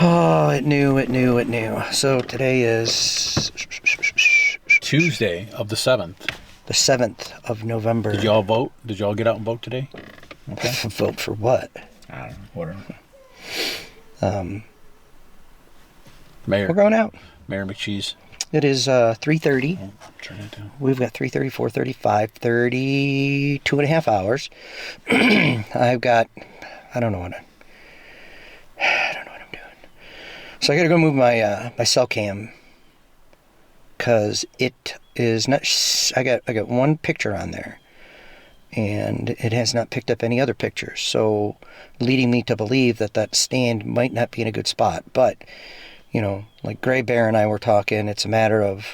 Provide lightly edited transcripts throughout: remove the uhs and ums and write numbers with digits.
Oh, it knew. So today is Tuesday of the 7th. The 7th of November. Did y'all vote? Did y'all get out and vote today? Okay. Vote for what? I don't know. Whatever. We're going out. Mayor McCheese. It is 3:30. Oh, turn it down. We've got 3:30, 4:30, 5:30, 2.5 hours. I've got, I don't know what I'm doing. So I got to go move my my cell cam because it is not. I got one picture on there, and it has not picked up any other pictures. So leading me to believe that that stand might not be in a good spot, but. You know, like Gray Bear and I were talking, it's a matter of,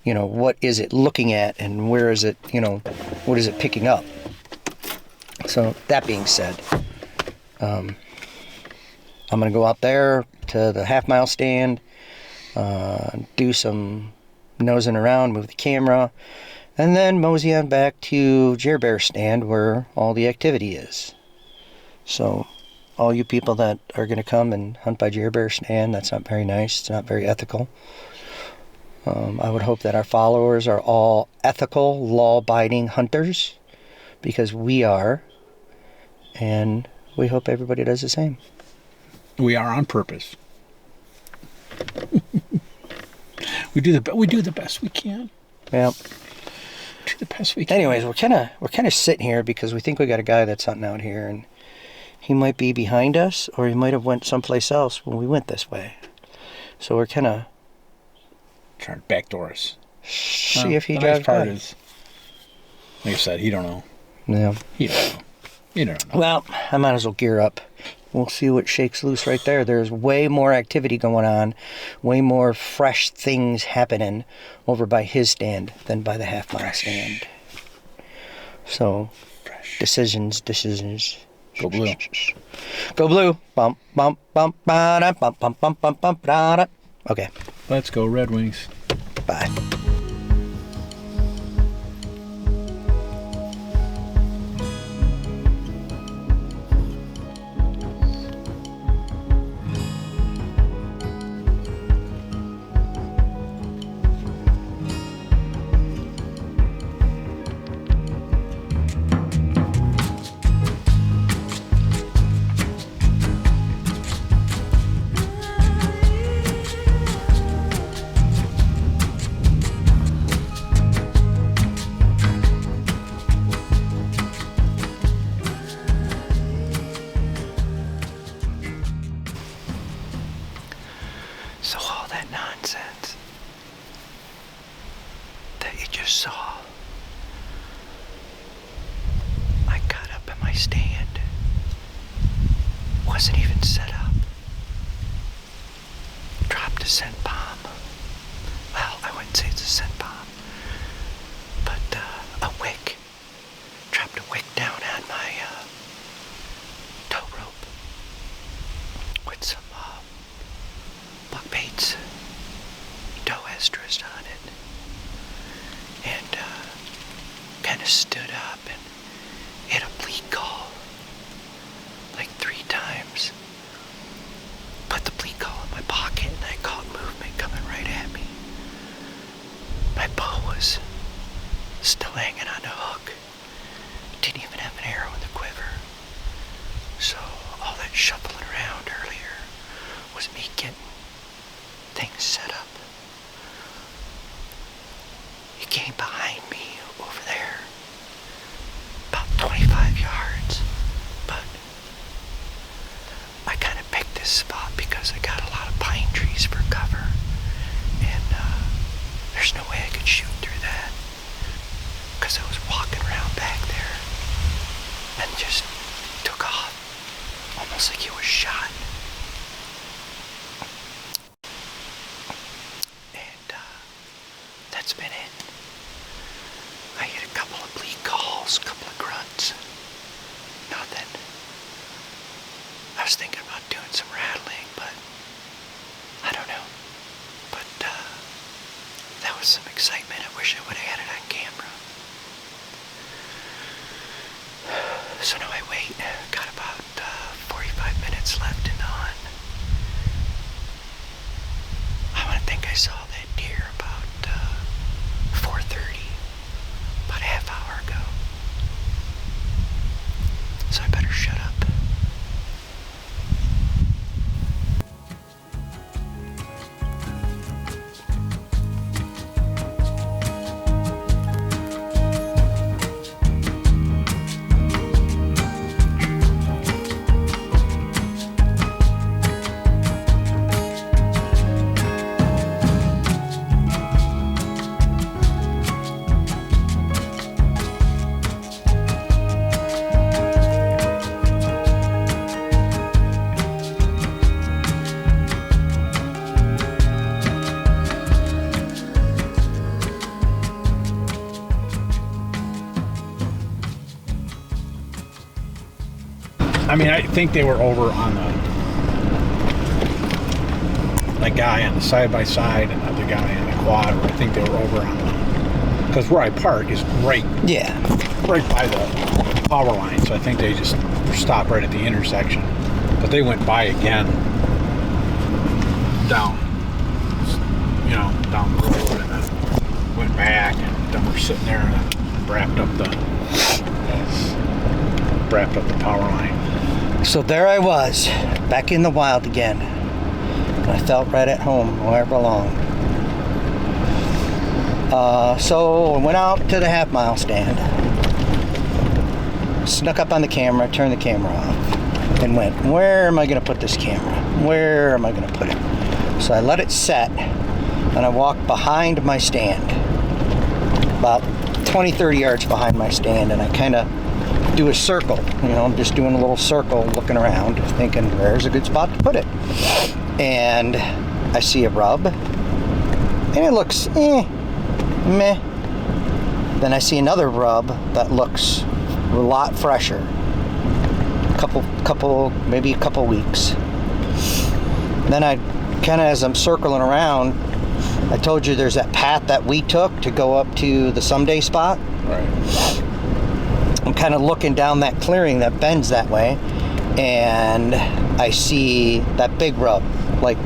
you know, what is it looking at and where is it, you know, what is it picking up? So that being said, I'm going to go out there to the half-mile stand, do some nosing around, move the camera, and then mosey on back to Jer Bear stand where all the activity is. So... all you people that are going to come and hunt by Jer Bear stand, that's not very nice. It's not very ethical. I would hope that our followers are all ethical, law-abiding hunters, because we are, and we hope everybody does the same. We are on purpose. we do the best we can. Yeah. Do the best we can. Anyways, we're kind of sitting here because we think we got a guy that's hunting out here, and he might be behind us, or he might have went someplace else when we went this way. So we're kind of trying to backdoor us. See if he drives by. Is, like I said, he don't know. Yeah. He don't know. You don't know. Well, I might as well gear up. We'll see what shakes loose right there. There's way more activity going on, way more fresh things happening over by his stand than by the half-mile stand. So, decisions. Go blue. Go blue. Bump, bump, bump, ba-da, bump, bump, bump, bump, bump, ba-da. Okay. Let's go Red Wings. Bye. So all that nonsense that you just saw, I got up in my stand, wasn't even set up, dropped a scent bomb. Well, I wouldn't say it's a scent bomb, but a wick. Dropped a wick down on my tow rope with some buck baits, doe estrus on it, and kind of stood up and hit a bleed call like 3 times. Put the bleed call in my pocket and I caught movement coming right at me. My bow was still hanging on the hook. Didn't even have an arrow in the quiver. So all that shuffling around earlier was me getting things set up. He came behind me over there, about 25 yards, but I kind of picked this spot because I got a lot of pine trees for cover, and there's no way I could shoot through that, because I was walking around back there, and just took off, almost like it was shot. That's been it. I hit a couple of bleed calls, a couple of grunts. Nothing. I was thinking about doing some rattling, but I don't know. But that was some excitement. I wish I would have had it on camera. So now I wait. Got about 45 minutes left in the hunt. I mean, I think they were over on the guy on the side-by-side and the guy on the quad. I think they were over on the... Because where I park is right by the power line. So I think they just stopped right at the intersection. But they went by again down the road, and then went back, and then we're sitting there and wrapped up the power line. So there I was, back in the wild again. And I felt right at home, where I belong. So I went out to the half-mile stand, snuck up on the camera, turned the camera off, and went, where am I going to put this camera? Where am I going to put it? So I let it set, and I walked behind my stand, about 20-30 yards behind my stand, and I kind of do a circle. I'm just doing a little circle, looking around, thinking, where's a good spot to put it? And I see a rub, and it looks meh. Then I see another rub that looks a lot fresher. Maybe a couple weeks. Then I kind of, as I'm circling around, I told you there's that path that we took to go up to the someday spot. Right. I'm kind of looking down that clearing that bends that way, and I see that big rub, like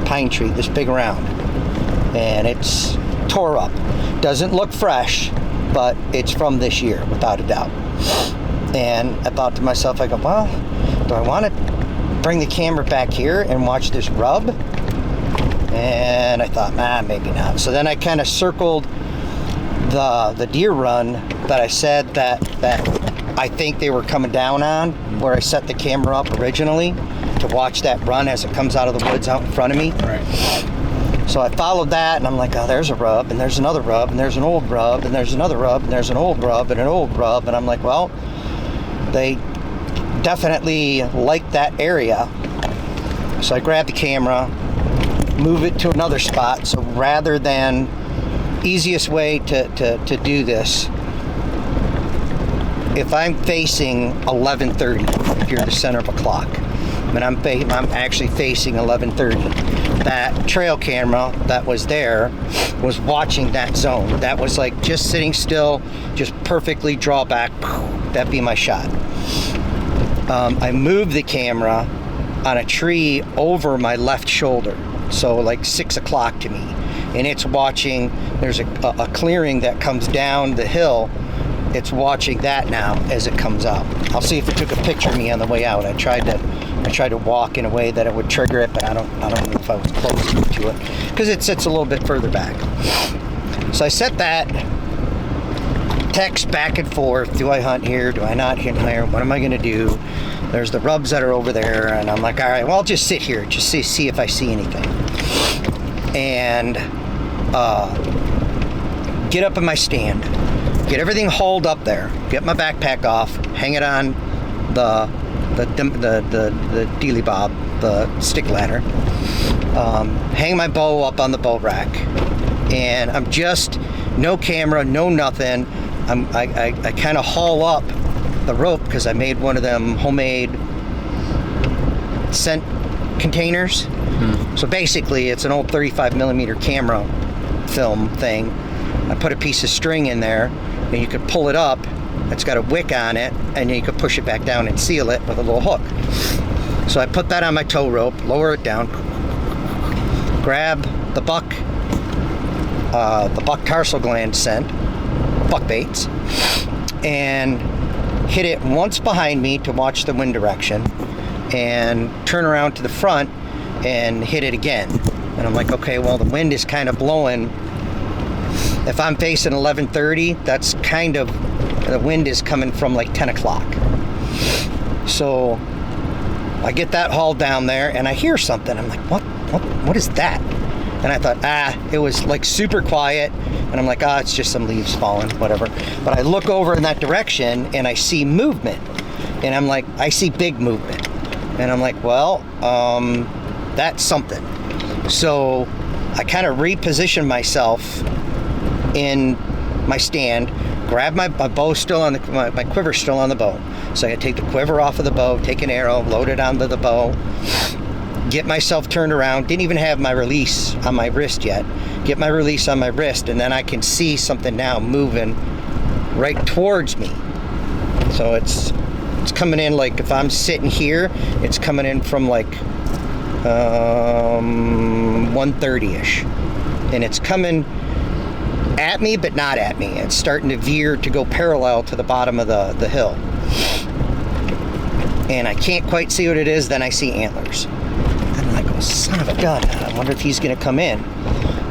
pine tree, this big round, and it's tore up. Doesn't look fresh, but it's from this year, without a doubt. And I thought to myself, I go, well, do I want to bring the camera back here and watch this rub? And I thought, maybe not. So then I kind of circled the deer run that I said that I think they were coming down on, where I set the camera up originally to watch that run as it comes out of the woods out in front of me. Right. So I followed that, and I'm like, oh, there's a rub, and there's another rub, and there's an old rub, and there's another rub, and there's an old rub, and an old rub, and I'm like, well, they definitely like that area. So I grab the camera, move it to another spot. So rather than, easiest way to do this, if I'm facing 11:30, if you're the center of a clock, and I'm actually facing 11:30, that trail camera that was there was watching that zone. That was like just sitting still, just perfectly draw back. That'd be my shot. I moved the camera on a tree over my left shoulder, so like 6 o'clock to me, and it's watching. There's a clearing that comes down the hill. It's watching that now as it comes out. I'll see if it took a picture of me on the way out. I tried to walk in a way that it would trigger it, but I don't know if I was close to it because it sits a little bit further back. So I set that, text back and forth. Do I hunt here? Do I not hunt here? What am I going to do? There's the rubs that are over there, and I'm like, all right, well, I'll just sit here, just see if I see anything. And get up in my stand, get everything hauled up there, get my backpack off, hang it on the dealy bob, the stick ladder, hang my bow up on the bow rack, and I'm just no camera, no nothing. I kind of haul up the rope because I made one of them homemade scent containers. So basically it's an old 35 millimeter camera film thing. I put a piece of string in there, and you could pull it up. It's got a wick on it, and you could push it back down and seal it with a little hook. So I put that on my tow rope, lower it down, grab the buck tarsal gland scent, buck baits, and hit it once behind me to watch the wind direction, and turn around to the front and hit it again. And I'm like, okay, well, the wind is kind of blowing. If I'm facing 11:30, that's kind of, the wind is coming from like 10 o'clock. So I get that hauled down there, and I hear something. I'm like, what is that? And I thought, it was like super quiet. And I'm like, it's just some leaves falling, whatever. But I look over in that direction, and I see movement. And I'm like, I see big movement. And I'm like, well, that's something. So I kind of repositioned myself in my stand, grab my bow still on my quiver still on the bow. So I take the quiver off of the bow, take an arrow, load it onto the bow, get myself turned around. Didn't even have my release on my wrist yet. Get my release on my wrist, and then I can see something now moving right towards me. So it's coming in, like if I'm sitting here, it's coming in from like 130-ish, and it's coming at me but not at me. It's starting to veer to go parallel to the bottom of the hill, and I can't quite see what it is. Then I see antlers, and I'm like, oh, son of a gun, I wonder if he's gonna come in.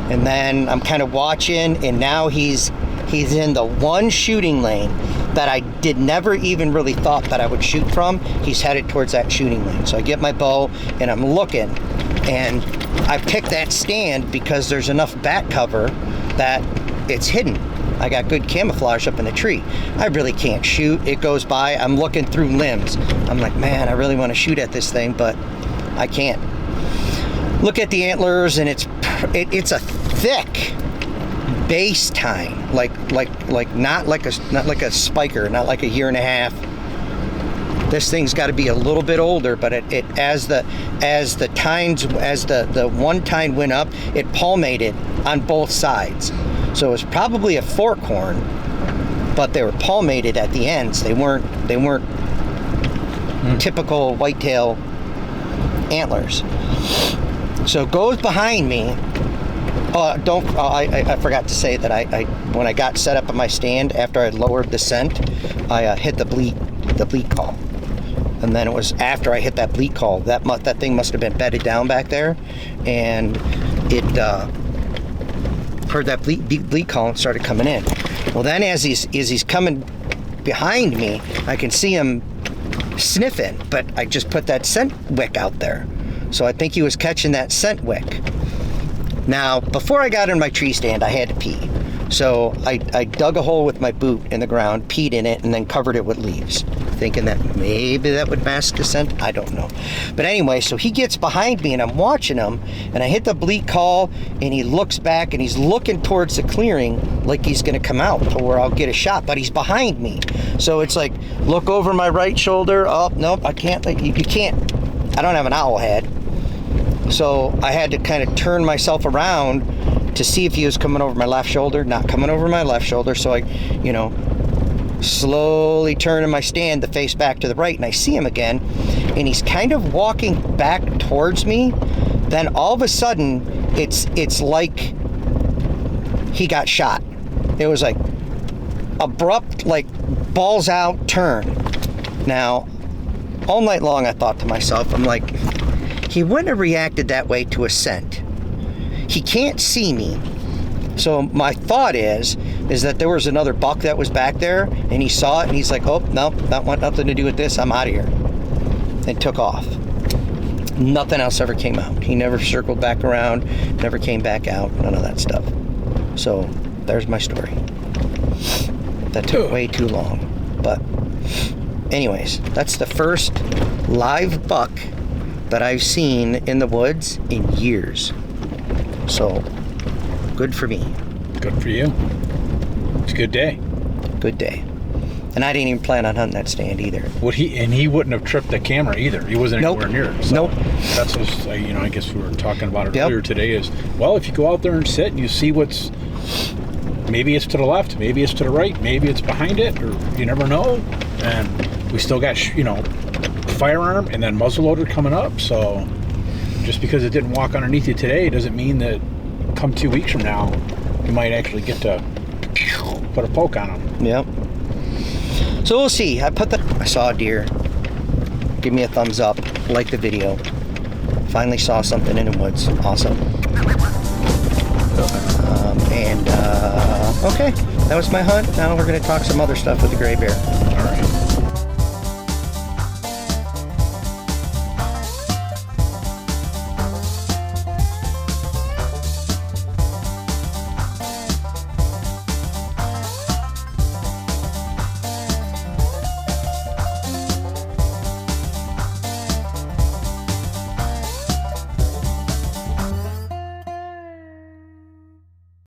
And then I'm kind of watching, and now he's in the one shooting lane that I never even really thought that I would shoot from. He's headed towards that shooting lane. So I get my bow and I'm looking, and I picked that stand because there's enough bat cover that it's hidden. I got good camouflage up in the tree. I really can't shoot. It goes by, I'm looking through limbs. I'm like, man, I really want to shoot at this thing, but I can't. Look at the antlers, and it's a thick base tine, like not like a spiker, not like a year and a half. This thing's got to be a little bit older, but as the one tine went up, it palmated on both sides. So it was probably a fork horn, but they were palmated at the ends. They weren't typical whitetail antlers. So it goes behind me. I forgot to say that I when I got set up at my stand, after I lowered the scent, I hit the bleat call. And then it was after I hit that bleat call, that thing must have been bedded down back there, and it heard that bleat call and started coming in. Well, then as he's coming behind me, I can see him sniffing, but I just put that scent wick out there. So I think he was catching that scent wick. Now, before I got in my tree stand, I had to pee. So I dug a hole with my boot in the ground, peed in it, and then covered it with leaves, thinking that maybe that would mask the scent. I don't know. But anyway, so he gets behind me, and I'm watching him, and I hit the bleat call, and he looks back, and he's looking towards the clearing like he's going to come out to where I'll get a shot, but he's behind me. So it's like, look over my right shoulder. Oh, nope, I can't. You can't. I don't have an owl head. So I had to kind of turn myself around to see if he was coming over my left shoulder. Not coming over my left shoulder. So I, slowly turning my stand to face back to the right, and I see him again, and he's kind of walking back towards me. Then all of a sudden, it's like he got shot. It was like abrupt, like balls out turn. Now, all night long I thought to myself, I'm like, he wouldn't have reacted that way to a scent. He can't see me. So my thought is that there was another buck that was back there, and he saw it, and he's like, oh, no, that want nothing to do with this. I'm out of here. And took off. Nothing else ever came out. He never circled back around, never came back out, none of that stuff. So there's my story. That took way too long. But anyways, that's the first live buck that I've seen in the woods in years. So, good for me. Good for you. It's a good day. Good day. And I didn't even plan on hunting that stand either. He wouldn't have tripped the camera either. He wasn't anywhere near it. So nope. That's just, I guess we were talking about it earlier today is, well, if you go out there and sit and you see what's, maybe it's to the left, maybe it's to the right, maybe it's behind it, or you never know. And we still got, firearm and then muzzleloader coming up. So just because it didn't walk underneath you today doesn't mean that come 2 weeks from now you might actually get to put a poke on them. Yep. So we'll see. I saw a deer. Give me a thumbs up. Like the video. Finally saw something in the woods. Awesome. Okay. That was my hunt. Now we're going to talk some other stuff with the gray bear. All right.